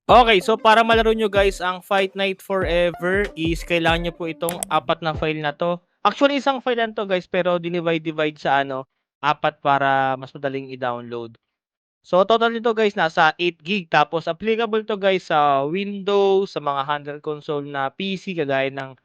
Okay, so para malaro nyo guys ang Fight Night Forever is kailangan nyo po itong 4 na file na 'to. Actually isang file lang 'to guys pero dinivide-divide sa ano, 4 para mas madaling i-download. So total nito guys nasa 8 gig tapos applicable 'to guys sa Windows, sa mga handheld console na PC kagaya ng,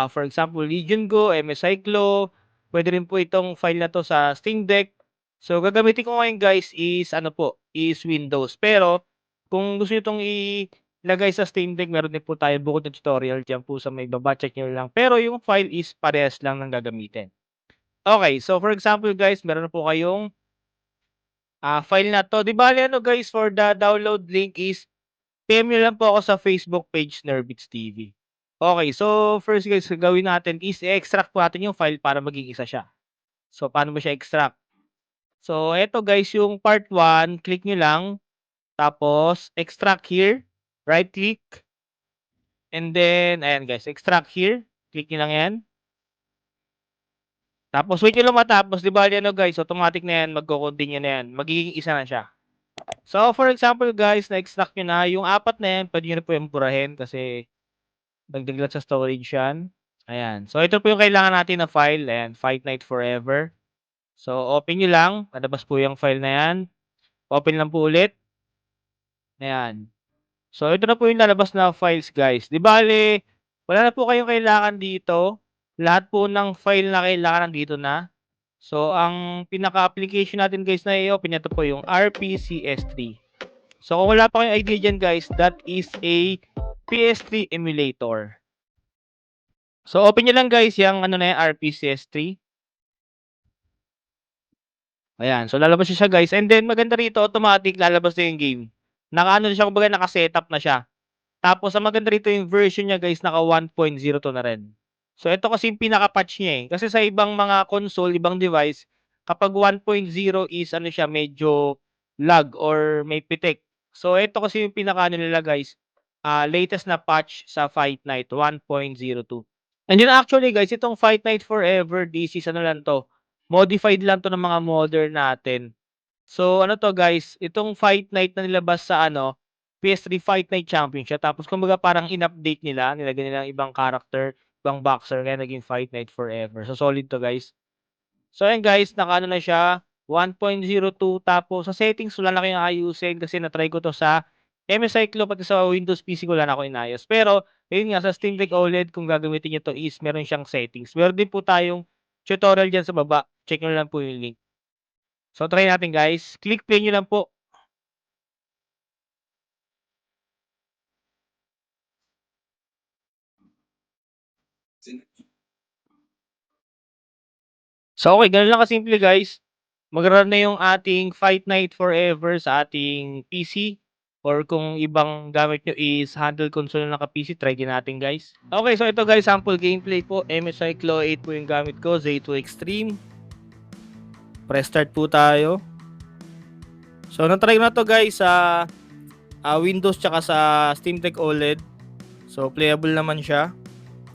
for example Legion Go, MS Cyclo, puwede rin po itong file na 'to sa Steam Deck. So gagamitin ko ngayon guys is ano po, is Windows. Pero kung gusto niyo 'tong ilagay sa Steam Deck meron din po tayong bukod na tutorial diyan po sa may baba, check niyo lang. Pero yung file is parehas lang ng gagamitin. Okay, so for example guys meron na po kayong file na 'to. 'Di bale ano guys, for the download link is PM niyo lang po ako sa Facebook page Nerbits TV. Okay, so first guys, gagawin natin is i-extract po natin yung file para maging isa siya. So paano mo siya extract? So eto guys yung part 1, click niyo lang, tapos extract here, right click, and then ayan guys, extract here, click niyo lang 'yan. Tapos wait niyo lang matapos, 'di bale ano guys, automatic na 'yan, magko-continue na 'yan, magiging isa na siya. So, for example guys, na-extract niyo na, yung 4 na 'yan puwede niyo na po 'yang burahin kasi dagdag lang sa storage 'yan, ayan. So, ito po yung kailangan natin na file, ayan, Fight Night Forever. So, open niyo lang, lalabas po yung file na 'yan, open lang po ulit, ayan. So, ito na po yung lalabas na files guys. 'Di bale, wala na po kayong kailangan dito, lahat po ng file na kailangan nandito na. So, ang pinaka-application natin guys na i-open, ito po yung RPCS3. So, kung wala pa kayong idea diyan guys, that is a PS3 emulator. So, open niyo lang guys yang ano na yan, RPCS3. Ayan, so lalabas siya guys and then maganda rito automatic lalabas na yung game. Naka-ano na siya, kumbaga naka-setup na siya. Tapos ang maganda rito yung version niya guys, naka 1.02 na rin. So, ito kasi yung pinaka-patch niya, eh. Kasi sa ibang mga console, ibang device, kapag 1.0 is ano siya, medyo lag or may pitik. So, ito kasi yung pinaka-ano nila guys, latest na patch sa Fight Night 1.02. And then actually guys, itong Fight Night Forever, this is ano lang 'to, modified lang 'to ng mga modder natin. So ano 'to guys, itong Fight Night na nilabas sa ano, PS3 Fight Night Championship tapos kumbaga parang in-update nila, nilagyan nila ng ibang character, ibang boxer kaya naging Fight Night Forever. So solid 'to guys. So ayan guys, naka-ano na siya, 1.02 tapos sa settings wala na kayong aayusin kasi na-try ko 'to sa MS Cyclo pati sa Windows PC ko wala na akong inayos. Pero ayun nga sa Steam Deck OLED kung gagamitin niyo 'to is meron siyang settings. Meron din po tayong tutorial diyan sa baba, check niyo lang po yung link. So try natin guys, click play niyo lang po. So okay, gano'n lang kasimple guys. Magra-run na yung ating Fight Night Forever sa ating PC or kung ibang gamit nyo is handheld console na naka-PC, try din natin guys. Okay, so ito guys, sample gameplay po. MSI Claw 8 po yung gamit ko, Z2 Extreme. Press start po tayo. So, na-try ko na to guys sa Windows tsaka sa Steam Deck OLED. So, playable naman siya.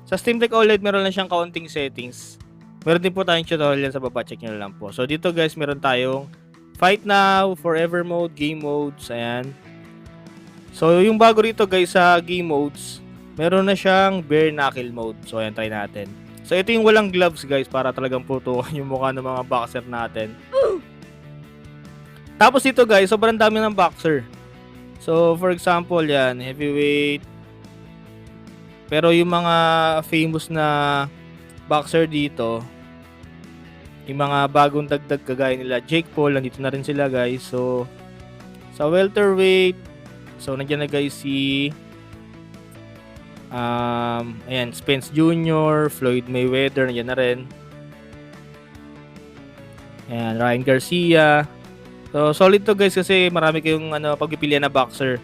Sa Steam Deck OLED, meron lang siyang kaunting settings. Meron din po tayong tutorial sa baba, check nyo lang po. So, dito guys, meron tayong Fight Now, Forever Mode, Game Modes, ayan. So, yung bago rito guys sa Game Modes, meron na siyang Bare Knuckle Mode. So, ayan, try natin. So, ito yung walang gloves guys, para talagang putukan yung mukha ng mga boxer natin. Tapos dito guys, sobrang dami ng boxer. So, for example, yan, heavyweight. Pero yung mga famous na boxer dito, yung mga bagong dagdag kagaya nila Jake Paul, nandito na rin sila guys. So, sa welterweight, so nandiyan na guys si ayan, Spence Jr., Floyd Mayweather, nandiyan na rin. Ayan, Ryan Garcia. So, solid to guys kasi marami kayong pagpipilian na boxer.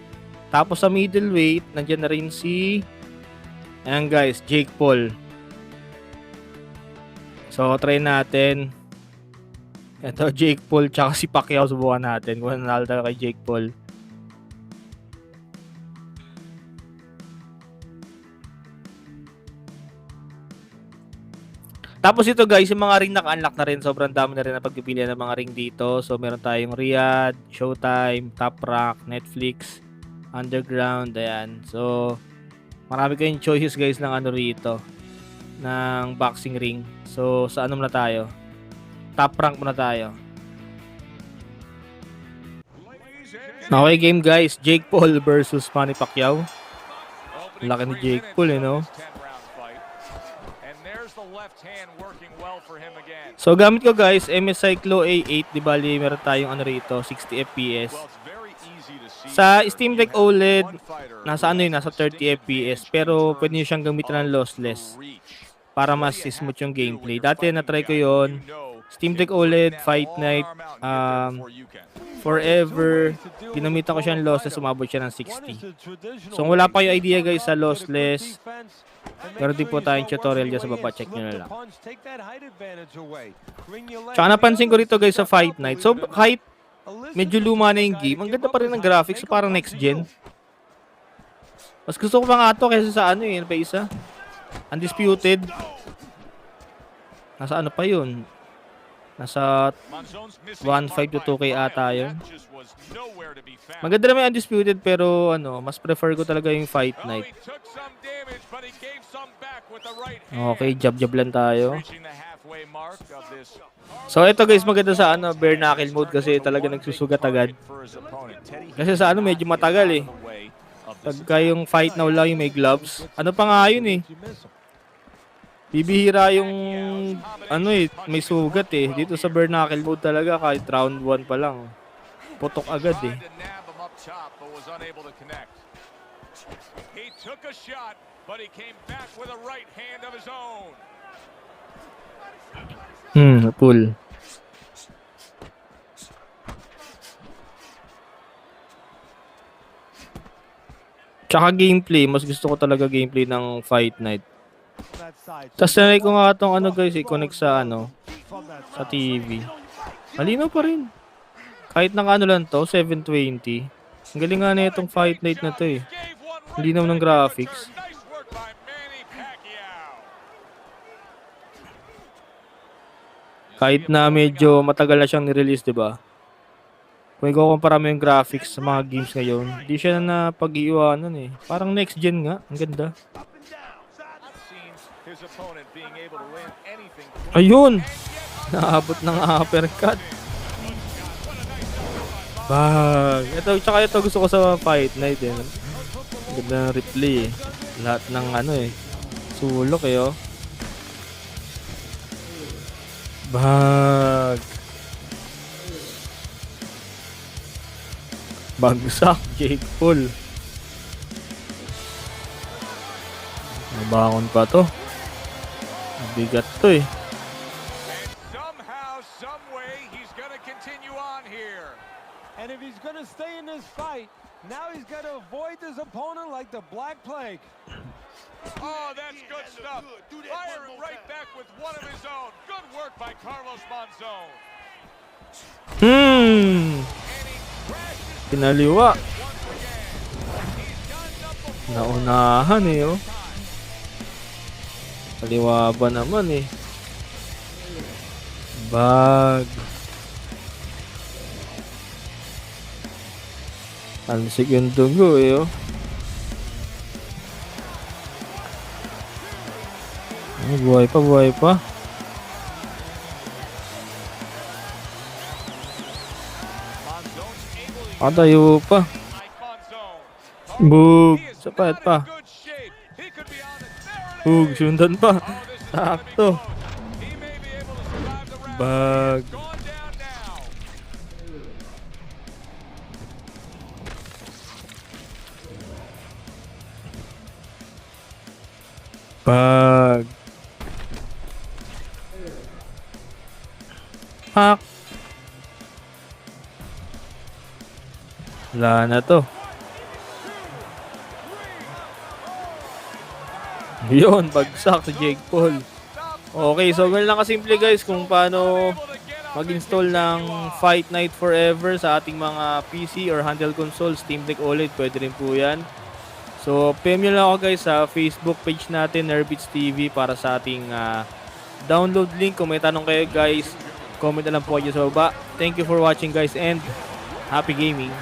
Tapos sa middleweight, nandiyan na rin si ayan guys, Jake Paul. So, try natin. Ito, Jake Paul, tsaka si Pacquiao, subukan natin kung nanalo tayo kay Jake Paul. Tapos ito guys, yung mga ring naka-unlock na rin, sobrang dami na rin na pagpipilian ng mga ring dito. So, meron tayong Riyadh, Showtime, Top Rank, Netflix, underground, ayan. So, marami kayong choices guys ng ano rito, ng boxing ring. So, sa ano muna tayo? Top rank muna tayo. Okay, game guys. Jake Paul versus Manny Pacquiao. Laki ni Jake Paul, no? So, gamit ko guys, MSI Cyclo A8. Di bali, meron tayong ano rito, 60 FPS. Sa Steam Deck OLED, nasa ano yun, nasa 30 FPS. Pero, pwede nyo siyang gamitin ng lossless para mas smooth yung gameplay. Dati, na-try ko yon Steam Deck OLED, Fight Night, Forever. Ginamitan ko siya ng lossless, umabot siya ng 60. So, kung wala pa yung idea guys sa lossless, meron din po tayong tutorial dyan sa baba. Check nyo na lang. Tsaka napansin ko rito guys sa Fight Night. So, kahit medyo luma na yung game, ang ganda pa rin ng graphics. So, parang next gen. Mas gusto ko pa nga ito kaysa sa ano yun. Pa isa. Undisputed. Nasa ano pa yun? Nasa 1.5 to 2K ata yun. Maganda naman yung Undisputed pero ano, mas prefer ko talaga yung Fight Night. Okay, jab-jab lang tayo. So ito guys, maganda sa ano, bare knuckle mode kasi talaga nagsusugat agad. Kasi sa ano, medyo matagal eh. Pagka yung fight now lang yung may gloves. Ano pa nga yun eh. Bibihira yung ano eh, may sugat eh. Dito sa bare knuckle mode talaga kahit round 1 pa lang. Putok agad eh. He took a shot, but he came back with a right hand of his own. Pull. Tsaka gameplay, mas gusto ko talaga gameplay ng Fight Night. Tapos nanay ko nga itong ano guys, i-connect sa ano, sa TV. Malinaw pa rin. Kahit naka ano lang to, 720. Ang galing nga na itong Fight Night na to eh. Malinaw ng graphics. Kahit na medyo matagal na siyang nirelease, diba? Kung ikukumpara mo yung graphics sa mga games ngayon, di siya na pag-iiwanan eh. Parang next gen nga. Ang ganda. Ayun! Naabot ng uppercut. Bag! Tsaka ito gusto ko sa Fight Night eh. Ganda ng replay eh. Lahat ng ano eh. Sulok eh oh. Bag! Bagsak, Jake Paul. Nabangon pa to. Mabigat to eh. Somehow, some way, he's gonna continue on here. And if he's gonna stay in this fight, now he's gotta avoid his opponent like the Black Plague. Oh, that's good stuff. Firing right back with one of his own. Good work by Carlos Monzon. Pinaliwa. Naunahan eh oh. Kaliwa ba naman eh. Bag. Ansik yung dugo eh oh. Buhay pa, buhay pa. Tayo pa. Bug. Sapat pa. Bug. Sundan pa. Sakto. Bag. Bag. Hak. Wala na to. Yun, bagsak si Jake Paul. Okay, so ganun lang kasimple guys kung paano mag-install ng Fight Night Forever sa ating mga PC or handheld console, Steam Deck OLED, pwede rin po yan. So, PM nyo lang ako guys sa Facebook page natin, Nerbeats TV, para sa ating download link. Kung may tanong kayo guys, comment na lang po kayo sa baba. Thank you for watching guys and happy gaming!